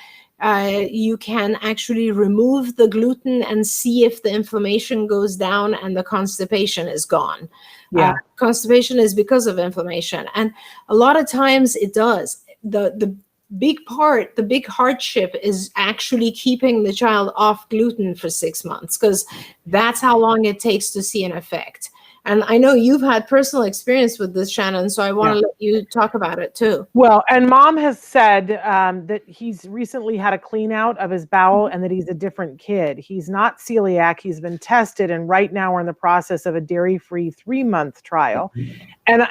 C: you can actually remove the gluten and see if the inflammation goes down and the constipation is gone.
B: Yeah.
C: Constipation is because of inflammation. And a lot of times it does. The big part, the big hardship is actually keeping the child off gluten for 6 months, because that's how long it takes to see an effect. And I know you've had personal experience with this, Shannon, so I want to let you talk about it too.
B: Well, and mom has said that he's recently had a clean out of his bowel and that he's a different kid. He's not celiac. He's been tested, and right now we're in the process of a dairy-free 3-month trial. And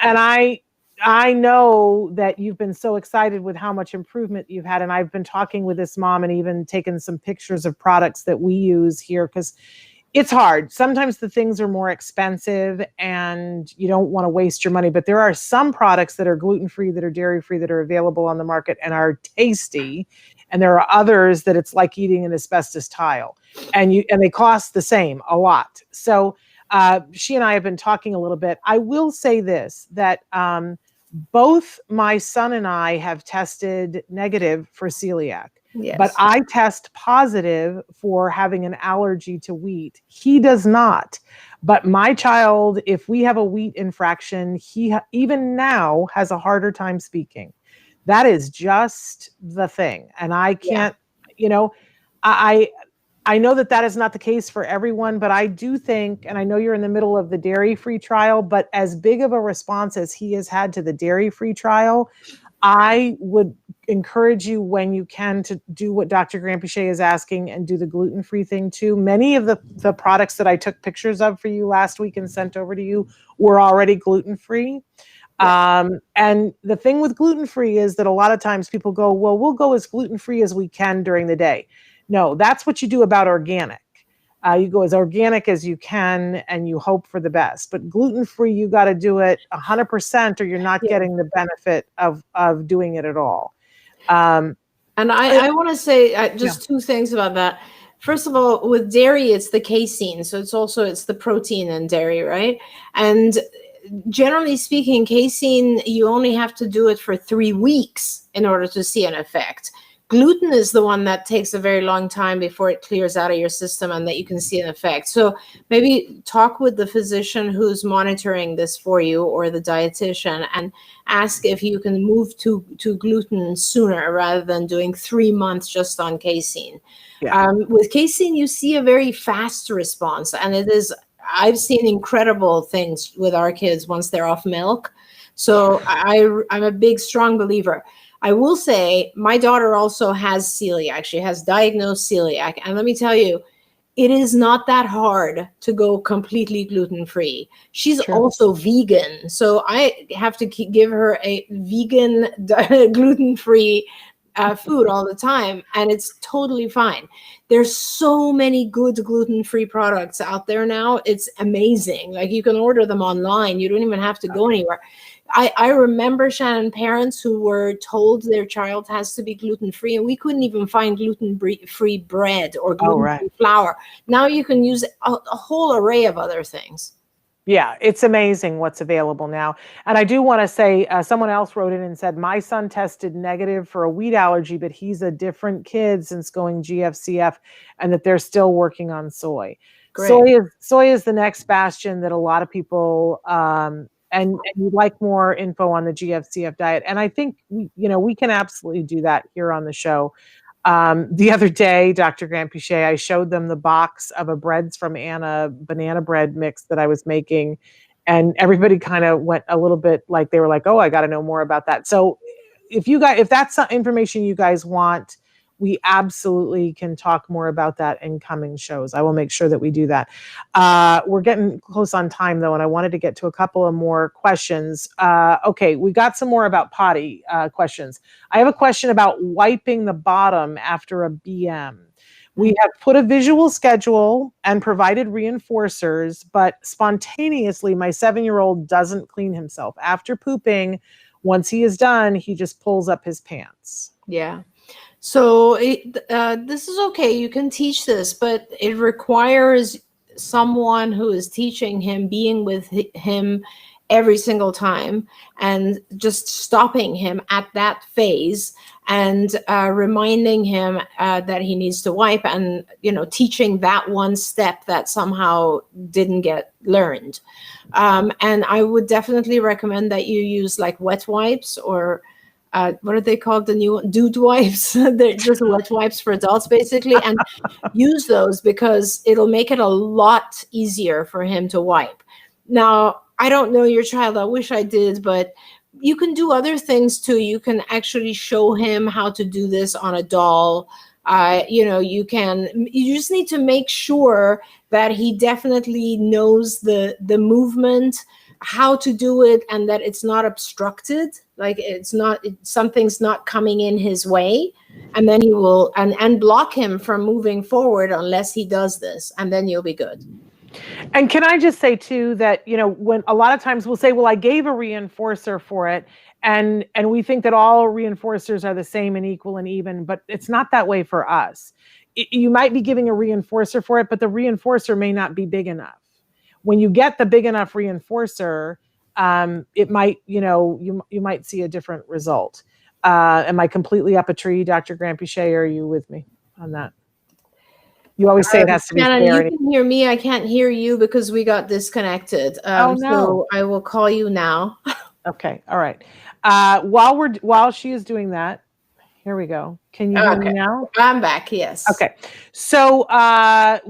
B: I know that you've been so excited with how much improvement you've had. And I've been talking with this mom and even taken some pictures of products that we use here, because it's hard. Sometimes the things are more expensive and you don't want to waste your money, but there are some products that are gluten-free, that are dairy-free, that are available on the market and are tasty. And there are others that it's like eating an asbestos tile, and they cost the same, a lot. So she and I have been talking a little bit. I will say this, that both my son and I have tested negative for celiac.
C: Yes.
B: But I test positive for having an allergy to wheat. He does not. But my child, if we have a wheat infraction, he even now has a harder time speaking. That is just the thing. And I can't, I know that is not the case for everyone, but I do think, and I know you're in the middle of the dairy-free trial, but as big of a response as he has had to the dairy-free trial, I would encourage you, when you can, to do what Dr. Granpeesheh is asking and do the gluten-free thing too. Many of the products that I took pictures of for you last week and sent over to you were already gluten-free. Yes. And the thing with gluten-free is that a lot of times people go, well, we'll go as gluten-free as we can during the day. No, that's what you do about organic. You go as organic as you can and you hope for the best. But gluten-free, you got to do it 100% or you're not getting the benefit of doing it at all.
C: And I want to say just two things about that. First of all, with dairy, it's the casein. So it's the protein in dairy, right? And generally speaking, casein, you only have to do it for 3 weeks in order to see an effect. Gluten is the one that takes a very long time before it clears out of your system and that you can see an effect. So maybe talk with the physician who's monitoring this for you, or the dietitian, and ask if you can move to gluten sooner rather than doing 3 months just on casein. Yeah. With casein, you see a very fast response, and I've seen incredible things with our kids once they're off milk. So I'm a big, strong believer. I will say my daughter also has celiac. She has diagnosed celiac. And let me tell you, it is not that hard to go completely gluten-free. She's also vegan. So I have to give her a vegan, gluten-free food all the time. And it's totally fine. There's so many good gluten-free products out there now. It's amazing. Like, you can order them online. You don't even have to go anywhere. I remember, Shannon, parents who were told their child has to be gluten-free, and we couldn't even find gluten-free bread or gluten-free flour. Now you can use a whole array of other things.
B: Yeah, it's amazing what's available now. And I do want to say, someone else wrote in and said, my son tested negative for a wheat allergy, but he's a different kid since going GFCF, and that they're still working on soy. Great. Soy is the next bastion that a lot of people, and you'd like more info on the GFCF diet. And I think, we can absolutely do that here on the show. The other day, Dr. Granpeesheh, I showed them the box of a Breads from Anna banana bread mix that I was making. And everybody kind of went a little bit like, they were like, oh, I got to know more about that. So if that's information you guys want, we absolutely can talk more about that in coming shows. I will make sure that we do that. We're getting close on time, though, and I wanted to get to a couple of more questions. Okay, we got some more about potty questions. I have a question about wiping the bottom after a BM. We have put a visual schedule and provided reinforcers, but spontaneously, my 7-year-old doesn't clean himself. After pooping, once he is done, he just pulls up his pants.
C: Yeah. So this is okay. You can teach this, but it requires someone who is teaching him, being with him every single time, and just stopping him at that phase and reminding him that he needs to wipe, and teaching that one step that somehow didn't get learned. And I would definitely recommend that you use like wet wipes, or what are they called? The new dude wipes. They're just wet wipes for adults, basically, and use those because it'll make it a lot easier for him to wipe. Now, I don't know your child. I wish I did, but you can do other things too. You can actually show him how to do this on a doll. You just need to make sure that he definitely knows the movement, how to do it, and that it's not obstructed. Like something's not coming in his way, and then he will and block him from moving forward unless he does this, and then you'll be good.
B: And can I just say too that, when a lot of times we'll say, well, I gave a reinforcer for it, and we think that all reinforcers are the same and equal and even, but it's not that way for us. You might be giving a reinforcer for it, but the reinforcer may not be big enough. When you get the big enough reinforcer, it might, you might see a different result. Am I completely up a tree, Dr. Grampiche? Are you with me on that? You always say it has to be
C: Shannon,
B: fair.
C: you can hear me. I can't hear you because we got disconnected.
B: Oh, no.
C: So I will call you now.
B: Okay. All right. While she is doing that, here we go. Can you hear me now?
C: I'm back. Yes.
B: Okay. So I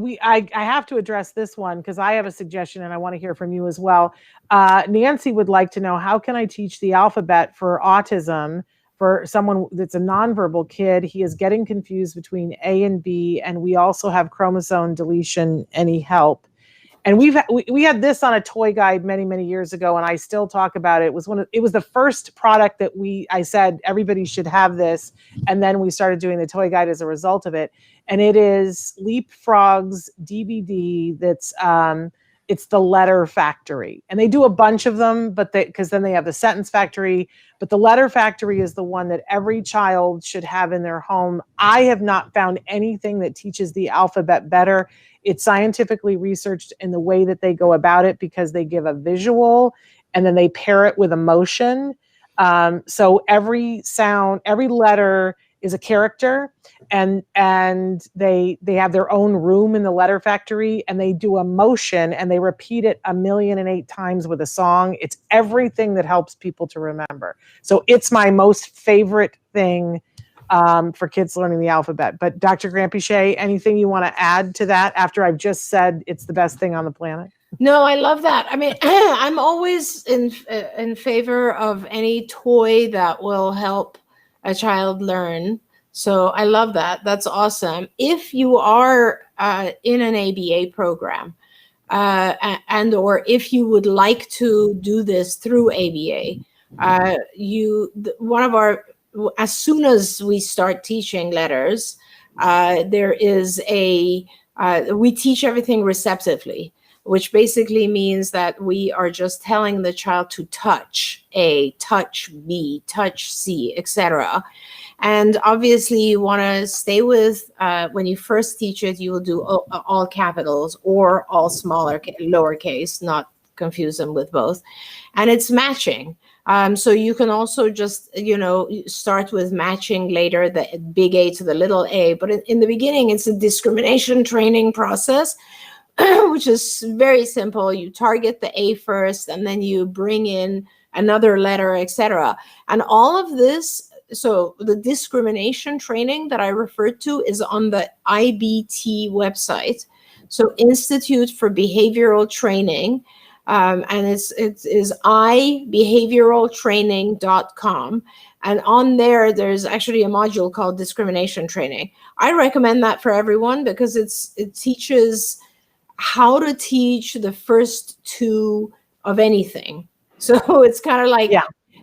B: have to address this one because I have a suggestion and I want to hear from you as well. Nancy would like to know, how can I teach the alphabet for autism for someone that's a nonverbal kid? He is getting confused between A and B, and we also have chromosome deletion. Any help? And we had this on a toy guide many years ago, and I still talk about it. It was the first product that I said everybody should have this, and then we started doing the toy guide as a result of it. And it is Leapfrog's DVD. That's it's the Letter Factory, and they do a bunch of them, but because then they have the Sentence Factory. But the Letter Factory is the one that every child should have in their home. I have not found anything that teaches the alphabet better. It's scientifically researched in the way that they go about it, because they give a visual and then they pair it with emotion. So every sound, every letter is a character, and they have their own room in the Letter Factory, and they do emotion and they repeat it 1,000,008 times with a song. It's everything that helps people to remember. So it's my most favorite thing for kids learning the alphabet. But Dr. Grampiche, anything you want to add to that after I've just said it's the best thing on the planet?
C: No, I love that. I mean, I'm always in favor of any toy that will help a child learn. So I love that. That's awesome. If you are in an ABA program, and or if you would like to do this through ABA, as soon as we start teaching letters, there is we teach everything receptively, which basically means that we are just telling the child to touch A, touch B, touch C, etc. And obviously you want to stay with, when you first teach it, you will do all capitals or all smaller, lowercase, not confuse them with both. And it's matching. So you can also just, start with matching later the big A to the little a. But in the beginning, it's a discrimination training process, which is very simple. You target the A first, and then you bring in another letter, etc. And all of this, so the discrimination training that I referred to is on the IBT website. So Institute for Behavioral Training. And it is ibehavioraltraining.com. And on there's actually a module called discrimination training. I recommend that for everyone because it teaches how to teach the first two of anything. So it's kind of like,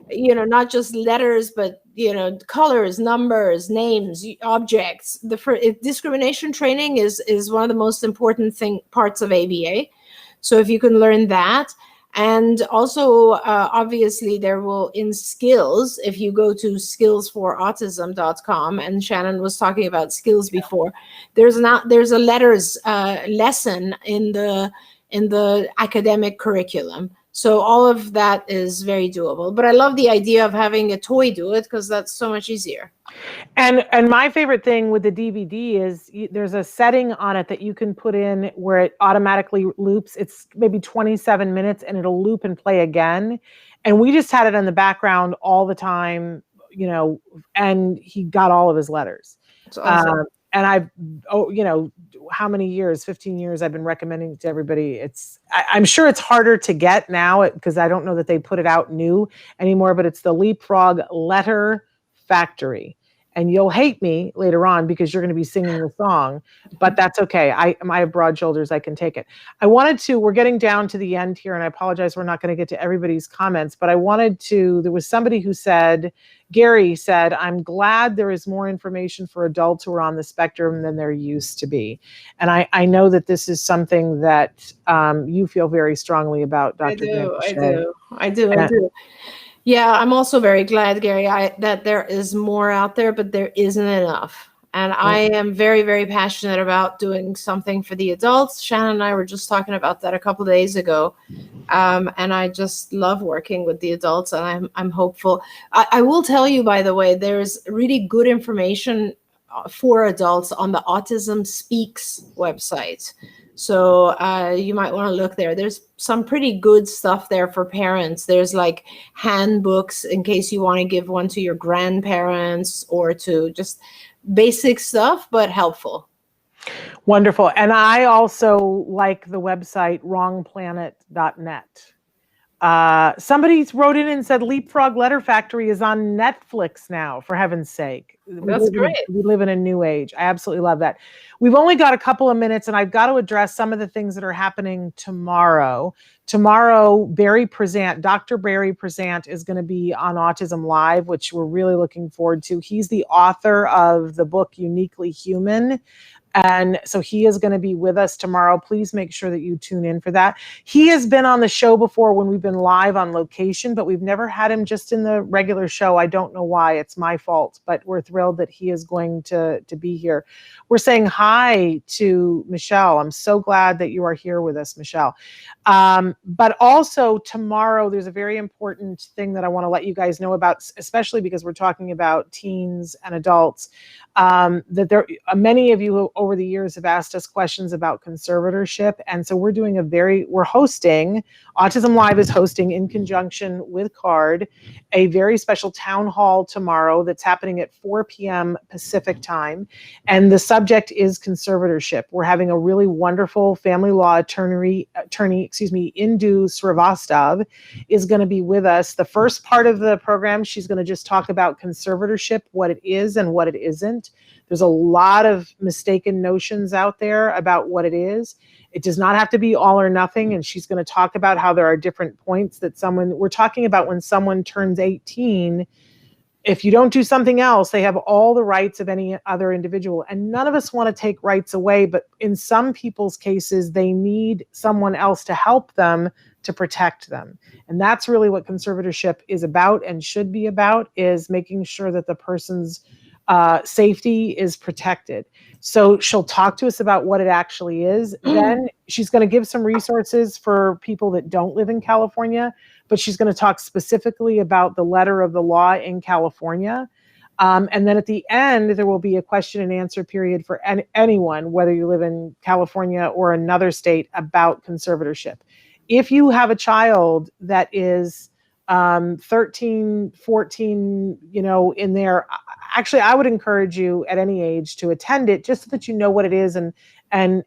C: not just letters, but, colors, numbers, names, objects. Discrimination training is one of the most important parts of ABA. So if you can learn that, and also obviously there will in skills, if you go to skillsforautism.com, and Shannon was talking about skills before, there's a letters lesson in the academic curriculum. So all of that is very doable. But I love the idea of having a toy do it, because that's so much easier.
B: And my favorite thing with the DVD is there's a setting on it that you can put in where it automatically loops. It's maybe 27 minutes and it'll loop and play again. And we just had it in the background all the time, and he got all of his letters.
C: It's awesome.
B: And I've, how many years, 15 years I've been recommending it to everybody. I'm sure it's harder to get now because I don't know that they put it out new anymore, but it's the Leapfrog Letter Factory. And you'll hate me later on because you're going to be singing the song, but that's okay. I have broad shoulders. I can take it. We're getting down to the end here, and I apologize. We're not going to get to everybody's comments, but there was somebody who said, Gary said, I'm glad there is more information for adults who are on the spectrum than there used to be. And I know that this is something that you feel very strongly about, Dr.
C: I do. Yeah, I'm also very glad, Gary, that there is more out there, but there isn't enough. And I am very, very passionate about doing something for the adults. Shannon and I were just talking about that a couple of days ago. And I just love working with the adults, and I'm hopeful. I will tell you, by the way, there's really good information for adults on the Autism Speaks website. So you might want to look there. There's some pretty good stuff there for parents. There's like handbooks in case you want to give one to your grandparents or to just basic stuff, but helpful.
B: Wonderful. And I also like the website wrongplanet.net. Somebody wrote in and said Leapfrog Letter Factory is on Netflix now, for heaven's sake.
C: That's great.
B: We live in a new age. I absolutely love that. We've only got a couple of minutes, and I've got to address some of the things that are happening tomorrow. Tomorrow, Dr. Barry Prezant is going to be on Autism Live, which we're really looking forward to. He's the author of the book Uniquely Human. And so he is going to be with us tomorrow. Please make sure that you tune in for that. He has been on the show before when we've been live on location, but we've never had him just in the regular show. I don't know why. It's my fault, but we're thrilled that he is going to be here. We're saying hi to Michelle. I'm so glad that you are here with us, Michelle. But also tomorrow, there's a very important thing that I want to let you guys know about, especially because we're talking about teens and adults. That there many of you over the years have asked us questions about conservatorship, and so we're hosting, Autism Live is hosting in conjunction with CARD a very special town hall tomorrow that's happening at 4 p.m. Pacific time, and the subject is conservatorship. We're having a really wonderful family law attorney, Indu Srivastava, is going to be with us. The first part of the program, she's going to just talk about conservatorship, what it is and what it isn't. There's a lot of mistaken notions out there about what it is. It does not have to be all or nothing. And she's going to talk about how there are different points that we're talking about when someone turns 18. If you don't do something else, they have all the rights of any other individual. And none of us want to take rights away, but in some people's cases, they need someone else to help them to protect them. And that's really what conservatorship is about and should be about, is making sure that the person's safety is protected. So she'll talk to us about what it actually is. Then she's going to give some resources for people that don't live in California, but she's going to talk specifically about the letter of the law in California. And then at the end, there will be a question and answer period for anyone, whether you live in California or another state, about conservatorship. If you have a child that is 13, 14, in there, actually, I would encourage you at any age to attend it, just so that you know what it is and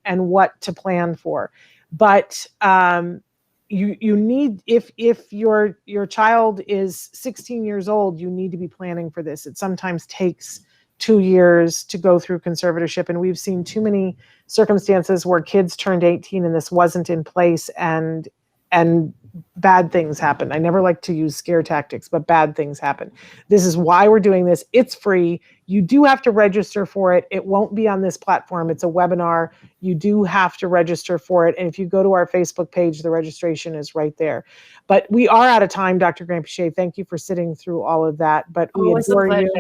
B: what to plan for. But you need, if your child is 16 years old, you need to be planning for this. It sometimes takes 2 years to go through conservatorship, and we've seen too many circumstances where kids turned 18 and this wasn't in place, and bad things happen. I never like to use scare tactics, but bad things happen. This is why we're doing this. It's free. You do have to register for it. It won't be on this platform. It's a webinar. You do have to register for it. And if you go to our Facebook page, the registration is right there. But we are out of time, Dr. Granpeesheh. Thank you for sitting through all of that. But we adore you.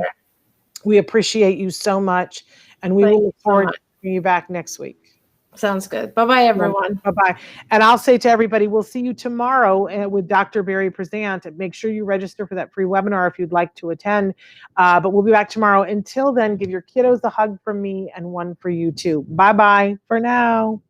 B: We appreciate you so much. And we will look forward to bringing you back next week.
C: Sounds good. Bye-bye, everyone.
B: Bye-bye. And I'll say to everybody, we'll see you tomorrow with Dr. Barry Present. Make sure you register for that free webinar if you'd like to attend. But we'll be back tomorrow. Until then, give your kiddos a hug from me and one for you too. Bye-bye for now.